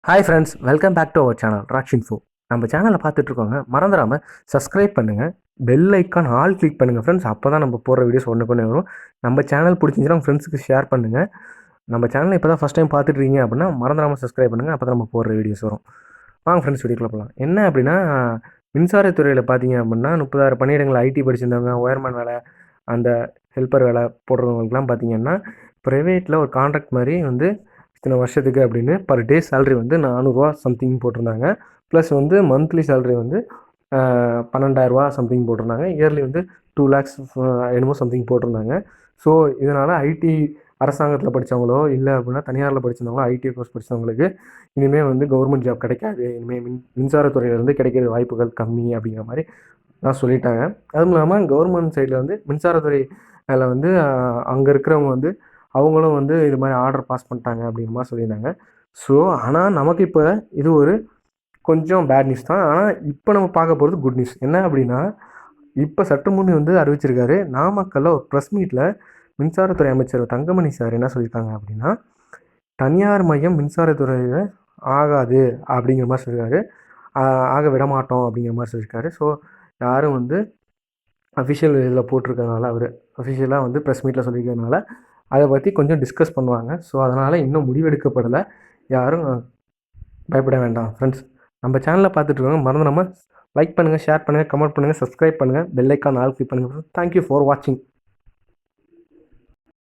Hi friends, welcome back to our channel ராக்ஷின்ஃபோ. நம்ம சேனலை பார்த்துட்ருக்கோங்க. மறந்துடாமல் சப்ஸ்கிரைப் பண்ணுங்கள், பெல் ஐக்கான் ஆல் கிளிக் பண்ணுங்கள் ஃப்ரெண்ட்ஸ். அப்போ தான் நம்ம போடுற வீடியோஸ் ஒன்று வரும். நம்ம சேனல் பிடிச்சிருந்துச்சுன்னா உங்கள் ஃப்ரெண்ட்ஸுக்கு ஷேர் பண்ணுங்கள். நம்ம சேனலை இப்போ தான் ஃபஸ்ட் டைம் பார்த்துட்ருக்கீங்க அப்படின்னா மறந்துடாமல் சப்ஸ்கிரைப் பண்ணுங்கள். அப்போ தான் நம்ம போடுற வீடியோஸ் வரும். வாங்க ஃப்ரெண்ட்ஸ், வீடியோக்குள்ள போகலாம். என்ன அப்படின்னா, மின்சாரத்துறையில் பார்த்தீங்க அப்படின்னா 30,000 பணியிடங்கள் ஐடி படிச்சிருந்தவங்க, ஒயர்மேன் வேலை, அந்த ஹெல்ப்பர் வேலை போடுறவங்களுக்குலாம் பார்த்தீங்கன்னா ப்ரைவேட்டில் ஒரு கான்ட்ராக்ட் மாதிரி வந்து இத்தனை வருஷத்துக்கு அப்படின்னு பர் டே சேலரி வந்து 400 சம்திங் போட்டிருந்தாங்க. ப்ளஸ் வந்து மந்த்லி சேலரி வந்து 12,000 சம்திங் போட்டிருந்தாங்க. இயர்லி வந்து 2 lakhs என்னமோ சம்திங் போட்டிருந்தாங்க. ஸோ இதனால் ஐடி அரசாங்கத்தில் படித்தவங்களோ இல்லை அப்படின்னா தனியாரில் படிச்சிருந்தவங்களோ ஐடி கோர்ஸ் படித்தவங்களுக்கு இனிமேல் வந்து கவர்மெண்ட் ஜாப் கிடைக்காது, இனிமேல் மின்சாரத்துறையிலேருந்து கிடைக்கிற வாய்ப்புகள் கம்மி அப்படிங்கிற மாதிரி நான் சொல்லிட்டாங்க. அதுவும் இல்லாமல் கவர்மெண்ட் சைடில் வந்து மின்சாரத்துறை அதில் வந்து அங்கே இருக்கிறவங்க வந்து அவங்களும் வந்து இது மாதிரி ஆர்டர் பாஸ் பண்ணிட்டாங்க அப்படிங்கிற மாதிரி சொல்லியிருந்தாங்க. ஸோ ஆனால் நமக்கு இப்போ இது ஒரு கொஞ்சம் பேட் நியூஸ் தான். ஆனால் இப்போ நம்ம பார்க்க போகிறது குட் நியூஸ். என்ன அப்படின்னா, இப்போ சற்று முன் வந்து அறிவிச்சிருக்காரு, நாமக்கல்ல ஒரு ப்ரெஸ் மீட்டில் மின்சாரத்துறை அமைச்சர் தங்கமணி சார் என்ன சொல்லியிருக்காங்க அப்படின்னா, தனியார் மையம் மின்சாரத்துறையில் ஆகாது அப்படிங்கிற மாதிரி சொல்லியிருக்காரு. ஆக விடமாட்டோம் அப்படிங்கிற மாதிரி சொல்லியிருக்காரு. ஸோ யாரும் வந்து அஃபிஷியல் இதில் போட்டிருக்கறனால, அவர் அஃபிஷியலாக வந்து ப்ரெஸ் மீட்டில் சொல்லியிருக்கிறதுனால அதை பற்றி கொஞ்சம் டிஸ்கஸ் பண்ணுவாங்க. ஸோ அதனால் இன்னும் முடிவெடுக்கப்படலை. யாரும் பயப்பட வேண்டாம் ஃப்ரெண்ட்ஸ். நம்ம சேனலை பார்த்துட்ருக்கோங்க, மறந்துடாமல் லைக் பண்ணுங்கள், ஷேர் பண்ணுங்கள், கமெண்ட் பண்ணுங்கள், சப்ஸ்கிரைப் பண்ணுங்கள், பெல் ஐக்கான் ஆல் கிளிக் பண்ணுங்கள். தேங்க்யூ ஃபார் வாட்சிங்.